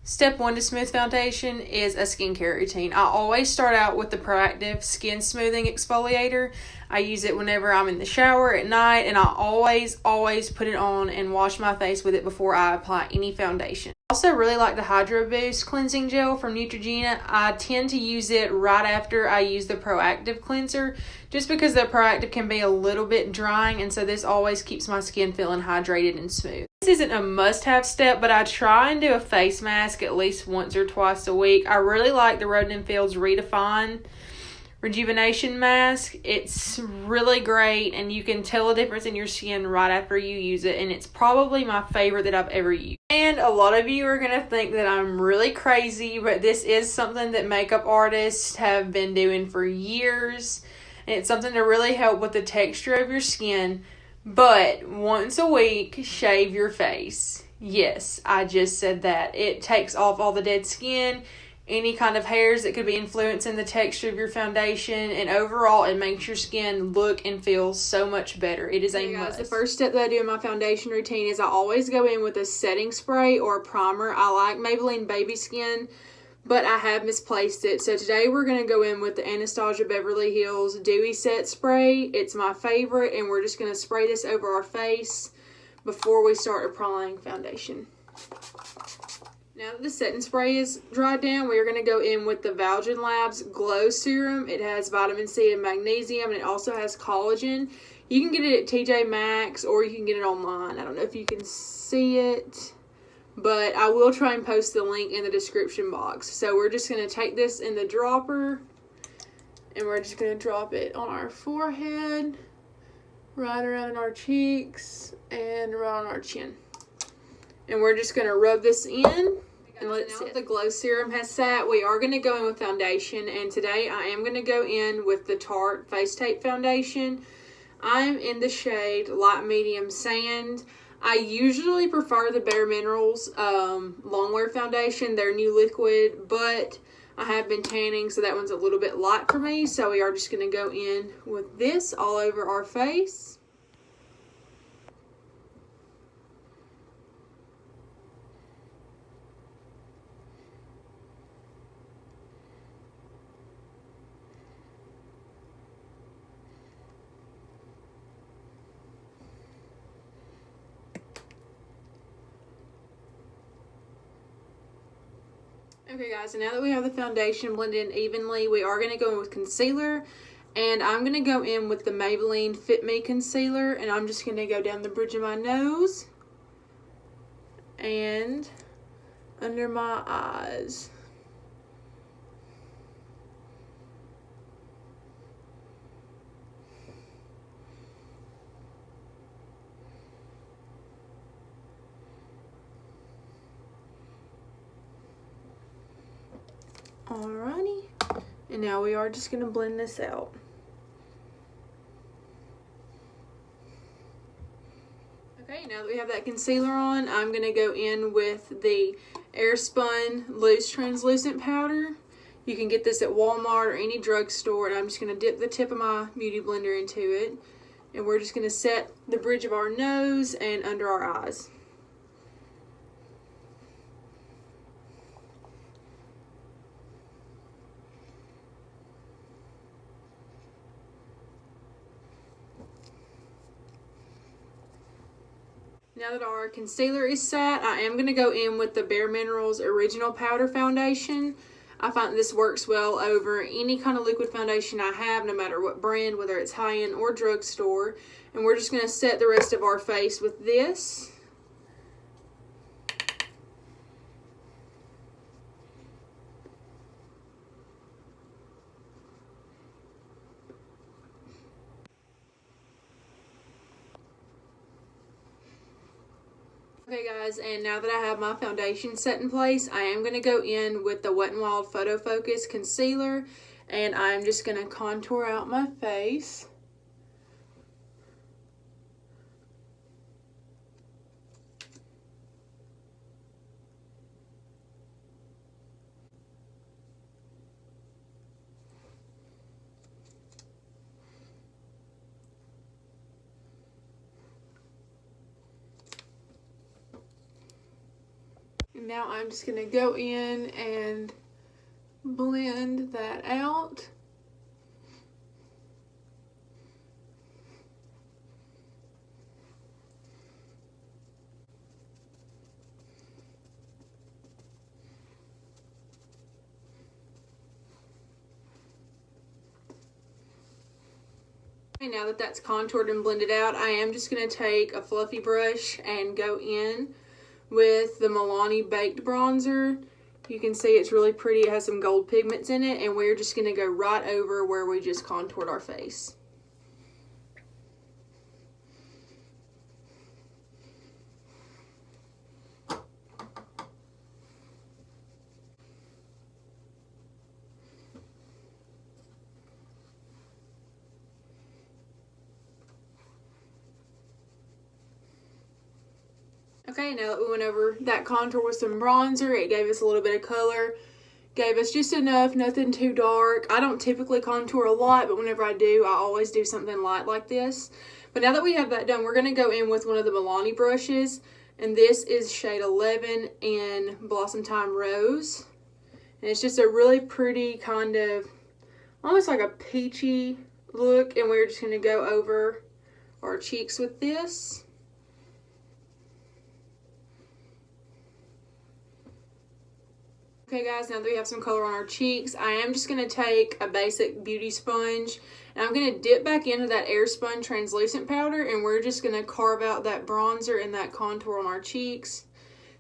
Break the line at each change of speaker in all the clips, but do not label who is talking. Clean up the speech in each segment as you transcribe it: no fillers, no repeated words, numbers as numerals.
Step one to smooth foundation is a skincare routine. I always start out with the Proactiv Skin Smoothing Exfoliator. I use it whenever I'm in the shower at night, and I always put it on and wash my face with it before I apply any foundation. I also really like the Hydro Boost Cleansing Gel from Neutrogena. I tend to use it right after I use the Proactiv cleanser, just because the Proactiv can be a little bit drying, and so this always keeps my skin feeling hydrated and smooth. This isn't a must-have step, but I try and do a face mask at least once or twice a week. I really like the Rodan & Field's Redefine Rejuvenation Mask. It's really great, and you can tell a difference in your skin right after you use it, and it's probably my favorite that I've ever used. And a lot of you are going to think that I'm really crazy, but this is something that makeup artists have been doing for years, and it's something to really help with the texture of your skin. But once a week, shave your face. Yes, I just said that. It takes off all the dead skin, any kind of hairs that could be influencing the texture of your foundation, and overall it makes your skin look and feel so much better. It is a must. The first step that I do in my foundation routine is I always go in with a setting spray or a primer. I like Maybelline Baby Skin, but I have misplaced it. So today we're going to go in with the Anastasia Beverly Hills Dewy Set Spray. It's my favorite, and we're just going to spray this over our face before we start applying foundation. Now that the setting spray is dried down, we are going to go in with the Valgen Labs Glow Serum. It has vitamin C and magnesium, and it also has collagen. You can get it at TJ Maxx, or you can get it online. I don't know if you can see it, but I will try and post the link in the description box. So we're just going to take this in the dropper, and we're just going to drop it on our forehead, right around our cheeks, and right on our chin. And we're just going to rub this in and let it sit. The Glow Serum has sat. We are going to go in with foundation, and today I am going to go in with the Tarte Face Tape Foundation. I'm in the shade Light Medium Sand. I usually prefer the Bare Minerals Longwear Foundation, their new liquid, but I have been tanning, so that one's a little bit light for me. So we are just going to go in with this all over our face. Okay guys, and now that we have the foundation blended in evenly, we are going to go in with concealer, and I'm going to go in with the Maybelline Fit Me Concealer, and I'm just going to go down the bridge of my nose and under my eyes. Alrighty, and now we are just going to blend this out. Okay, now that we have that concealer on, I'm going to go in with the Airspun Loose Translucent Powder. You can get this at Walmart or any drugstore, and I'm just going to dip the tip of my beauty blender into it. And we're just going to set the bridge of our nose and under our eyes. Now that our concealer is set, I am going to go in with the Bare Minerals Original Powder Foundation. I find this works well over any kind of liquid foundation I have, no matter what brand, whether it's high-end or drugstore. And we're just going to set the rest of our face with this. Okay guys, and now that I have my foundation set in place, I am going to go in with the Wet n Wild Photo Focus Concealer, and I'm just going to contour out my face. Now I'm just going to go in and blend that out. Now that that's contoured and blended out, I am just going to take a fluffy brush and go in with the Milani Baked Bronzer. You can see it's really pretty. It has some gold pigments in it, and we're just going to go right over where we just contoured our face. Okay, now that we went over that contour with some bronzer, it gave us a little bit of color. Gave us just enough, nothing too dark. I don't typically contour a lot, but whenever I do, I always do something light like this. But now that we have that done, we're going to go in with one of the Milani brushes. And this is shade 11 in Blossom Time Rose. And it's just a really pretty kind of, almost like a peachy look. And we're just going to go over our cheeks with this. Okay guys, now that we have some color on our cheeks, I am just going to take a basic beauty sponge and I'm going to dip back into that Airspun translucent powder, and we're just going to carve out that bronzer and that contour on our cheeks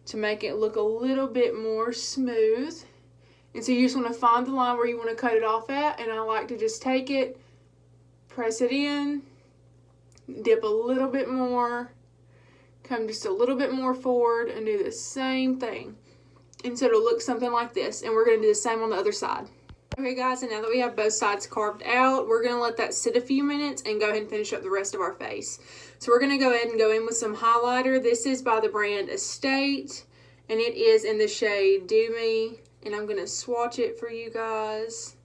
to make it look a little bit more smooth. And so you just want to find the line where you want to cut it off at, and I like to just take it, press it in, dip a little bit more, come just a little bit more forward and do the same thing. And so it'll look something like this. And we're going to do the same on the other side. Okay guys, and now that we have both sides carved out, we're going to let that sit a few minutes and go ahead and finish up the rest of our face. So we're going to go ahead and go in with some highlighter. This is by the brand Estate, and it is in the shade Do Me. And I'm going to swatch it for you guys,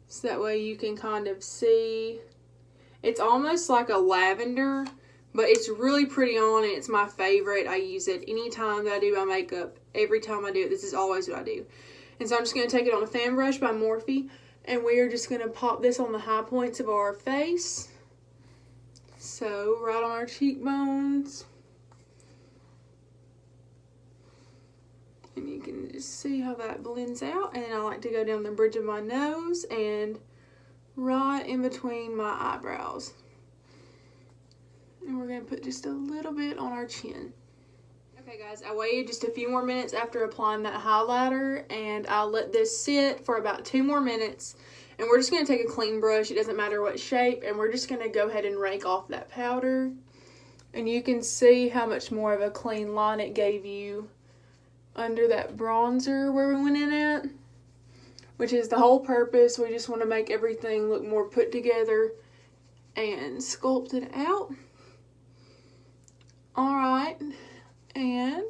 so that way you can kind of see. It's almost like a lavender, but it's really pretty on, and it's my favorite. I use it anytime that I do my makeup. Every time I do it, this is always what I do. And so I'm just going to take it on a fan brush by Morphe, and we are just going to pop this on the high points of our face. So right on our cheekbones. And you can just see how that blends out. And then I like to go down the bridge of my nose and right in between my eyebrows. And we're going to put just a little bit on our chin. Okay guys, I waited just a few more minutes after applying that highlighter, and I'll let this sit for about 2 more minutes. And we're just going to take a clean brush, it doesn't matter what shape, and we're just going to go ahead and rake off that powder. And you can see how much more of a clean line it gave you under that bronzer where we went in at, which is the whole purpose. We just want to make everything look more put together and sculpted out. Alright, and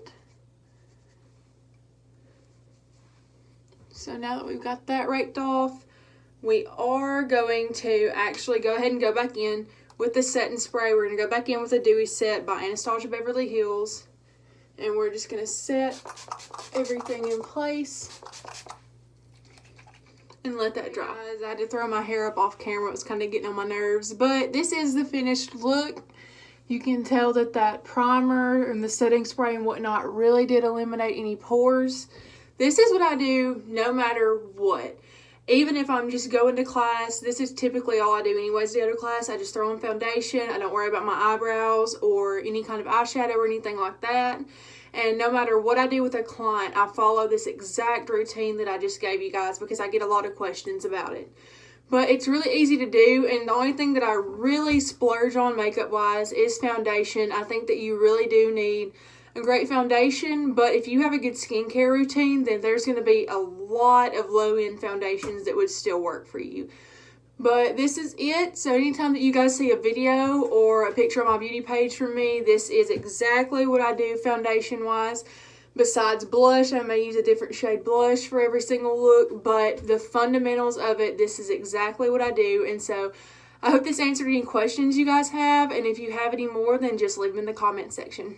so now that we've got that raked off, we are going to actually go ahead and go back in with the setting spray. We're going to go back in with a Dewy Set by Anastasia Beverly Hills, and we're just going to set everything in place and let that dry. Guys, I had to throw my hair up off camera. It was kind of getting on my nerves, but this is the finished look. You can tell that that primer and the setting spray and whatnot really did eliminate any pores. This is what I do no matter what. Even if I'm just going to class, this is typically all I do anyways to go to class. I just throw on foundation. I don't worry about my eyebrows or any kind of eyeshadow or anything like that. And no matter what I do with a client, I follow this exact routine that I just gave you guys because I get a lot of questions about it. But it's really easy to do, and the only thing that I really splurge on makeup-wise is foundation. I think that you really do need a great foundation, but if you have a good skincare routine, then there's going to be a lot of low-end foundations that would still work for you. But this is it. So anytime that you guys see a video or a picture on my beauty page from me, this is exactly what I do foundation-wise. Besides blush, I may use a different shade blush for every single look, but the fundamentals of it, this is exactly what I do. And so I hope this answered any questions you guys have, and if you have any more, then just leave them in the comment section.